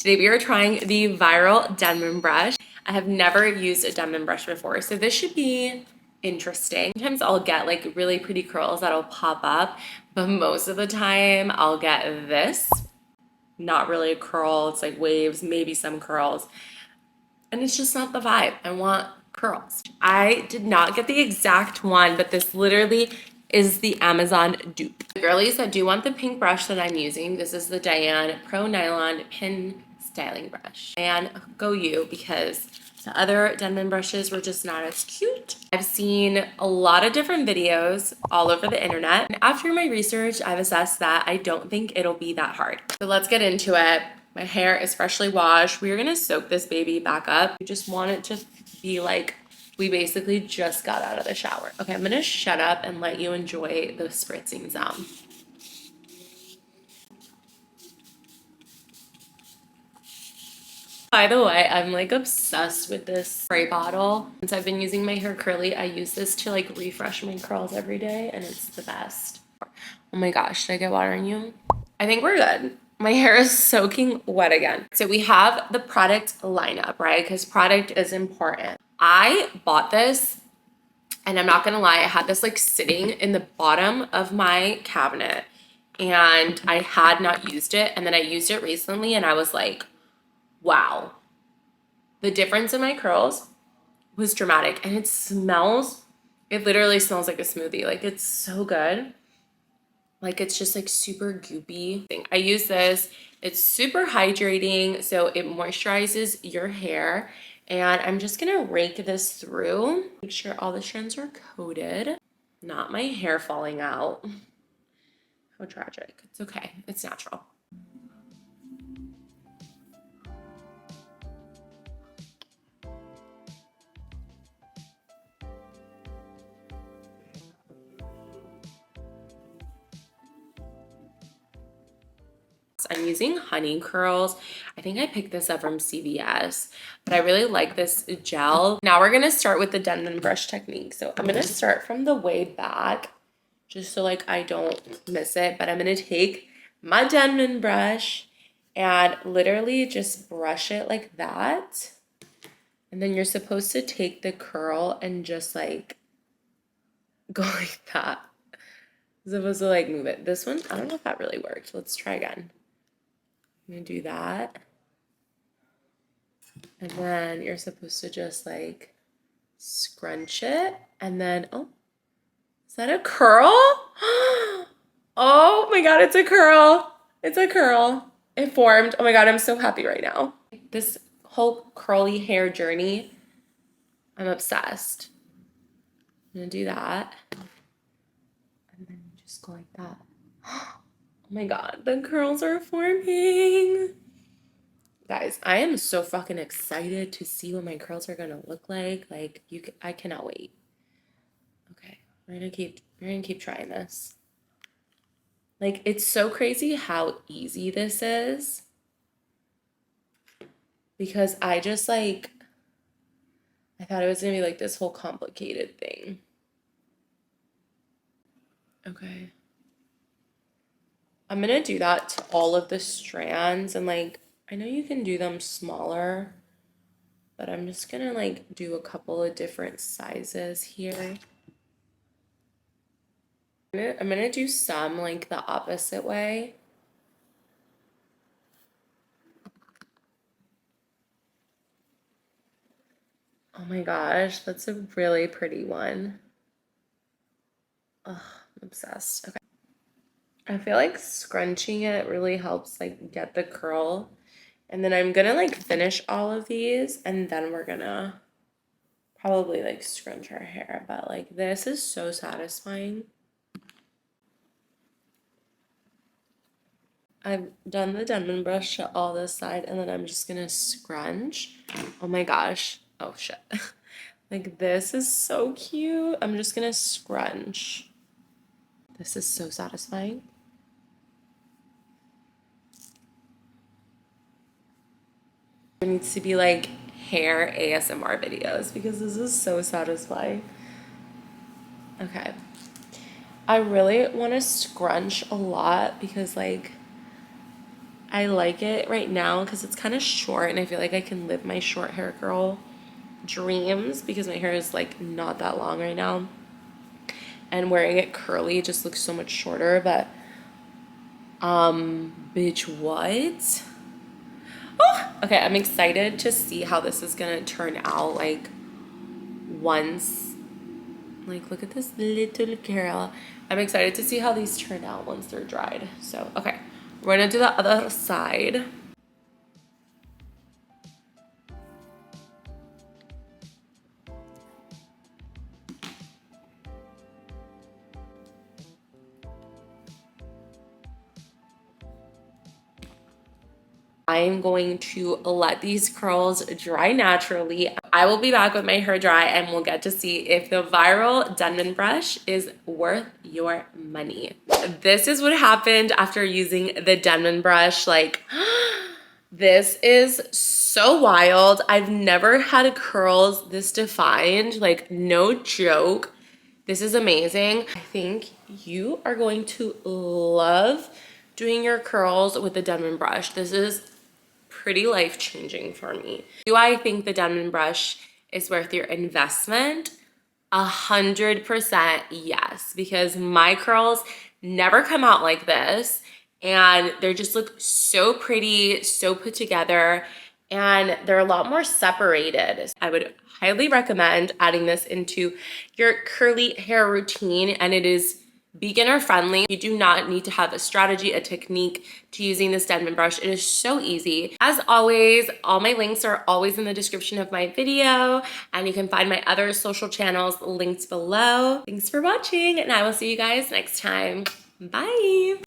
Today we are trying the Viral Denman Brush. I have never used a Denman brush before, so this should be interesting. Sometimes I'll get like really pretty curls that'll pop up, but most of the time I'll get this. Not really a curl, it's like waves, maybe some curls. And it's just not the vibe. I want curls. I did not get the exact one, but this literally is the Amazon dupe. The girlies that do want the pink brush that I'm using, this is the Diane Pro Nylon Pin Styling Brush. And go you, because the other Denman brushes were just not as cute. I've seen a lot of different videos all over the internet. And after my research, I've assessed that I don't think it'll be that hard. So let's get into it. My hair is freshly washed. We're gonna soak this baby back up. We just want it to be like we basically just got out of the shower. Okay, I'm gonna shut up and let you enjoy the spritzing sound. By the way, I'm like obsessed with this spray bottle. Since I've been using my hair curly, I use this to like refresh my curls every day and it's the best. Oh my gosh, did I get water on you? I think we're good. My hair is soaking wet again. So we have the product lineup, right? Because product is important. I bought this and I'm not gonna lie, I had this like sitting in the bottom of my cabinet and I had not used it. And then I used it recently and I was like, wow. The difference in my curls was dramatic and it literally smells like a smoothie. Like it's so good. Like it's just like super goopy. I use this, it's super hydrating, so it moisturizes your hair. And I'm just gonna rake this through, make sure all the strands are coated. Not my hair falling out. How tragic. It's okay, it's natural. I'm using Honey Curls. I think I picked this up from CVS, but I really like this gel. Now we're gonna start with the Denman brush technique. So I'm gonna start from the way back, just so like I don't miss it, but I'm gonna take my Denman brush and literally just brush it like that. And then you're supposed to take the curl and just like go like that. You're supposed to like move it. This one, I don't know if that really worked. Let's try again. I'm gonna do that. And then you're supposed to just like scrunch it. And then, oh, is that a curl? Oh my God, it's a curl. It's a curl. It formed. Oh my God, I'm so happy right now. This whole curly hair journey, I'm obsessed. I'm gonna do that. And then just go like that. Oh my God, the curls are forming. Guys, I am so fucking excited to see what my curls are gonna look like. Like I cannot wait. Okay, we're gonna keep trying this. Like it's so crazy how easy this is. Because I just like I thought it was gonna be like this whole complicated thing. Okay. I'm gonna do that to all of the strands and like I know you can do them smaller, but I'm just gonna like do a couple of different sizes here. I'm gonna do some like the opposite way. Oh my gosh, that's a really pretty one. Oh, I'm obsessed. Okay. I feel like scrunching it really helps like get the curl. And then I'm gonna like finish all of these and then we're gonna probably like scrunch our hair. But like this is so satisfying. I've done the Denman brush to all this side and then I'm just gonna scrunch. Oh my gosh. Oh shit. Like this is so cute. I'm just gonna scrunch. This is so satisfying. There needs to be like hair ASMR videos because this is so satisfying. Okay. I really want to scrunch a lot because like I like it right now because it's kind of short and I feel like I can live my short hair girl dreams because my hair is like not that long right now. And wearing it curly just looks so much shorter, but bitch, what? Oh, okay, I'm excited to see how this is gonna turn out like once, like look at this little girl. I'm excited to see how these turn out once they're dried. So, okay, we're gonna do the other side. I'm going to let these curls dry naturally. I will be back with my hair dry and we'll get to see if the Viral Denman Brush is worth your money. This is what happened after using the Denman Brush. Like, this is so wild. I've never had curls this defined, like no joke. This is amazing. I think you are going to love doing your curls with the Denman Brush. This is pretty life-changing for me. Do I think the Denman Brush is worth your investment? 100% yes, because my curls never come out like this and they just look so pretty, so put together, and they're a lot more separated. I would highly recommend adding this into your curly hair routine, and it is beginner friendly. You do not need to have a strategy, a technique to using this Denman brush. It is so easy. As always, all my links are always in the description of my video, and you can find my other social channels linked below. Thanks for watching, and I will see you guys next time. Bye.